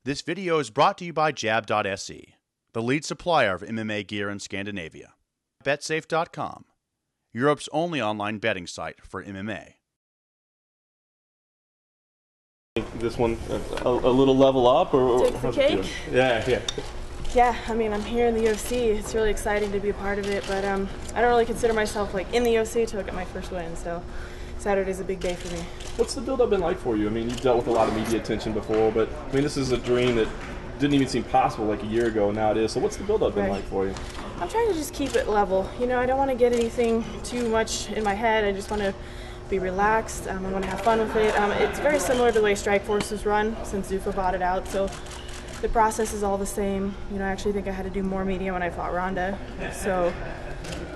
This video is brought to you by Jab.se, the lead supplier of MMA gear in Scandinavia. BetSafe.com, Europe's only online betting site for MMA. This one a little level up, or take the cake? Yeah. Yeah, I mean, I'm here in the UFC. It's really exciting to be a part of it, but I don't really consider myself like in the UFC until I get my first win. So Saturday's a big day for me. What's the build-up been like for you? I mean, you've dealt with a lot of media attention before, but I mean, this is a dream that didn't even seem possible like a year ago, and now it is. So what's the build-up been like for you? I'm trying to just keep it level. You know, I don't want to get anything too much in my head. I just want to be relaxed. I want to have fun with it. It's very similar to the way Strikeforce was run since Zuffa bought it out. So the process is all the same. You know, I actually think I had to do more media when I fought Ronda. So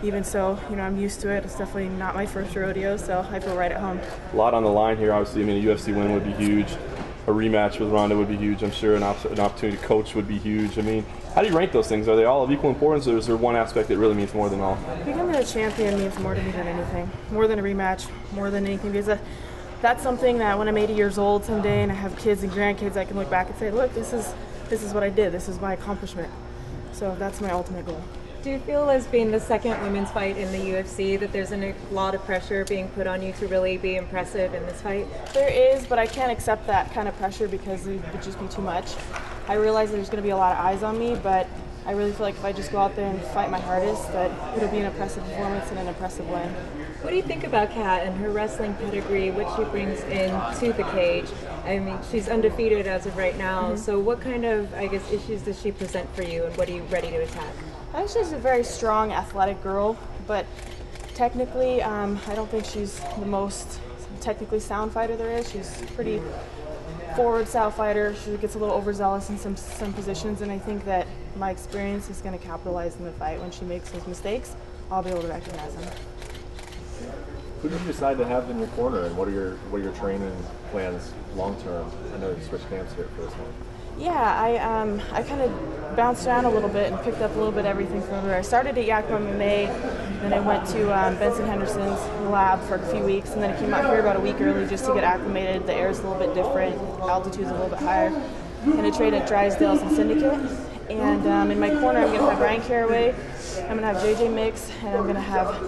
even so, you know, I'm used to it. It's definitely not my first rodeo, so I feel right at home. A lot on the line here, obviously. I mean, a UFC win would be huge. A rematch with Ronda would be huge, I'm sure. An opportunity to coach would be huge. I mean, how do you rank those things? Are they all of equal importance, or is there one aspect that really means more than all? Becoming a champion means more to me than anything. More than a rematch, more than anything. Because that's something that when I'm 80 years old someday and I have kids and grandkids, I can look back and say, look, this is what I did. This is my accomplishment. So that's my ultimate goal. Do you feel, as being the second women's fight in the UFC, that there's a lot of pressure being put on you to really be impressive in this fight? There is, but I can't accept that kind of pressure because it would just be too much. I realize there's going to be a lot of eyes on me, but I really feel like if I just go out there and fight my hardest, that it'll be an impressive performance and an impressive win. What do you think about Kat and her wrestling pedigree, what she brings into the cage? I mean, she's undefeated as of right now, so what kind of, I guess, issues does she present for you, and what are you ready to attack? I think she's a very strong, athletic girl, but technically, I don't think she's the most technically sound fighter there is. She's a pretty forward-style fighter. She gets a little overzealous in some positions, and I think that my experience is going to capitalize in the fight. When she makes those mistakes, I'll be able to recognize them. Who did you decide to have in your corner, and what are your training plans long term? I know you switched camps here for this one. Yeah, I kind of bounced around a little bit and picked up a little bit of everything from everywhere. I started at StudioMMA, then I went to Benson Henderson's lab for a few weeks, and then I came out here about a week early just to get acclimated. The air's a little bit different, altitude's a little bit higher. And I trained at Drysdale's and Syndicate. And in my corner, I'm going to have Ryan Caraway, I'm going to have JJ Mix, and I'm going to have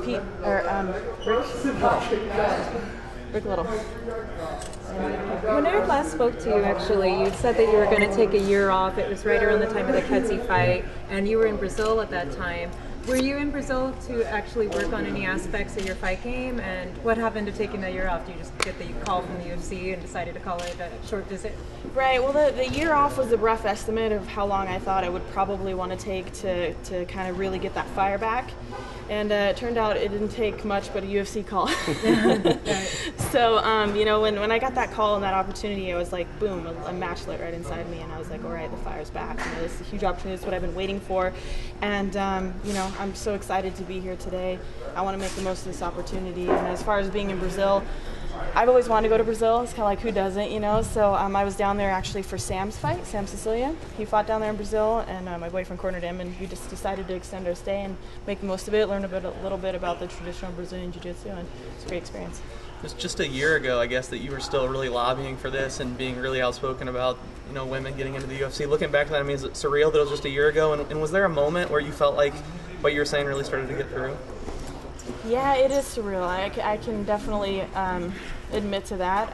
Rick Little. When I last spoke to you, actually, you said that you were going to take a year off. It was right around the time of the Kedzie fight, and you were in Brazil at that time. Were you in Brazil to actually work on any aspects of your fight game, and what happened to taking that year off? Did you just get the call from the UFC and decided to call it a short visit? Right, well the year off was a rough estimate of how long I thought I would probably want to take to kind of really get that fire back. And it turned out it didn't take much but a UFC call. So, you know, when I got that call and that opportunity, I was like, boom, a match lit right inside me. And I was like, all right, the fire's back. You know, this is a huge opportunity. This is what I've been waiting for. And, you know, I'm so excited to be here today. I want to make the most of this opportunity. And as far as being in Brazil, I've always wanted to go to Brazil. It's kind of like, who doesn't, you know? So I was down there actually for Sam's fight, Sam Sicilian. He fought down there in Brazil, and my boyfriend cornered him, and we just decided to extend our stay and make the most of it, learn a little bit about the traditional Brazilian Jiu-Jitsu, and it's a great experience. It was just a year ago, I guess, that you were still really lobbying for this and being really outspoken about, you know, women getting into the UFC. Looking back at that, I mean, is it surreal that it was just a year ago? And was there a moment where you felt like what you were saying really started to get through? Yeah, it is surreal. I can definitely admit to that.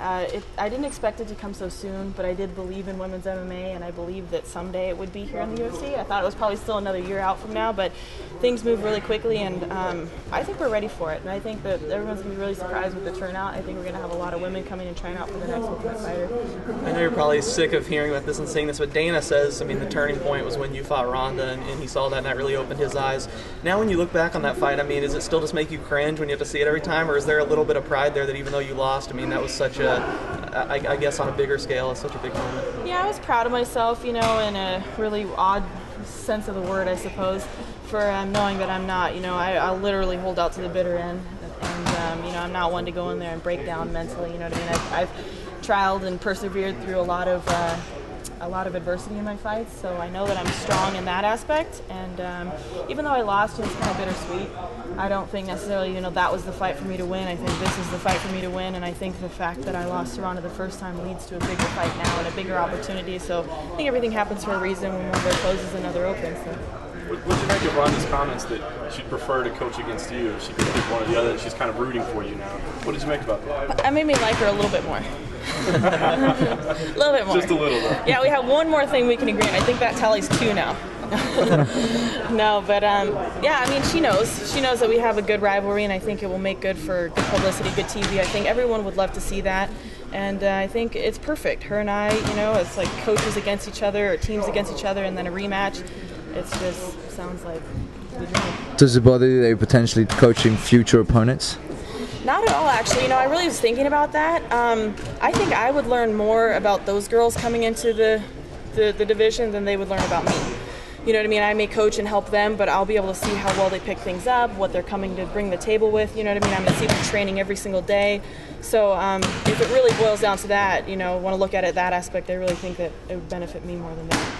I didn't expect it to come so soon, but I did believe in women's MMA, and I believed that someday it would be here in the UFC. I thought it was probably still another year out from now, but things move really quickly, and I think we're ready for it. And I think that everyone's going to be really surprised with the turnout. I think we're going to have a lot of women coming and trying out for the next Ultimate Fighter. I know you're probably sick of hearing about this and seeing this, but Dana says, I mean, the turning point was when you fought Ronda, and he saw that, and that really opened his eyes. Now when you look back on that fight, I mean, does it still just make you cringe when you have to see it every time, or is there a little bit of pride there that even though you lost, I mean, that was such a, I guess on a bigger scale, it's such a big moment? Yeah, I was proud of myself, you know, in a really odd sense of the word, I suppose, for knowing that I'm not, you know, I literally hold out to the bitter end, and you know, I'm not one to go in there and break down mentally, you know what I mean? I've trialed and persevered through a lot of a lot of adversity in my fights, so I know that I'm strong in that aspect. And even though I lost, it's kind of bittersweet. I don't think necessarily, that was the fight for me to win. I think this is the fight for me to win, and I think the fact that I lost to Ronda the first time leads to a bigger fight now and a bigger opportunity. So I think everything happens for a reason. When one door closes, another opens. So. What did you make of Ronda's comments that she'd prefer to coach against you if she could pick one or the other, and she's kind of rooting for you now? What did you make about that? That made me like her a little bit more. A little bit more. Just a little bit. Yeah, we have one more thing we can agree on. I think that tallies 2 now. No, but yeah, I mean, she knows. She knows that we have a good rivalry, and I think it will make good for good publicity, good TV. I think everyone would love to see that. And I think it's perfect. Her and I, it's like coaches against each other or teams against each other, and then a rematch. It's just sounds like the dream. Does it bother you that you're potentially coaching future opponents? Not at all, actually. I really was thinking about that. I think I would learn more about those girls coming into the division than they would learn about me. You know what I mean? I may coach and help them, but I'll be able to see how well they pick things up, what they're coming to bring the table with. You know what I mean? I'm going to see them training every single day. So if it really boils down to that, want to look at it that aspect, I really think that it would benefit me more than that.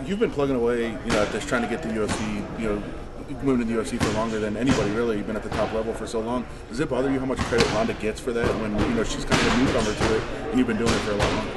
You've been plugging away, at this, trying to get the UFC, moving to the UFC for longer than anybody really. You've been at the top level for so long. Does it bother you how much credit Ronda gets for that when, she's kind of a newcomer to it and you've been doing it for a lot longer?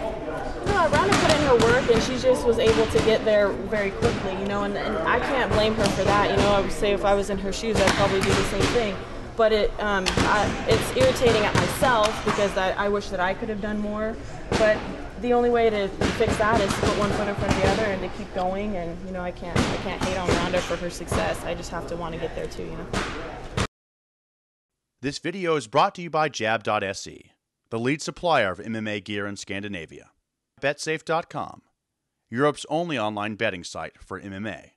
No, Ronda put in her work, and she just was able to get there very quickly, and I can't blame her for that. I would say if I was in her shoes, I'd probably do the same thing. But it's irritating at myself because I wish that I could have done more. But the only way to fix that is to put one foot in front of the other and to keep going. And I can't hate on Ronda for her success. I just have to want to get there too. This video is brought to you by Jab.se, the lead supplier of MMA gear in Scandinavia. BetSafe.com, Europe's only online betting site for MMA.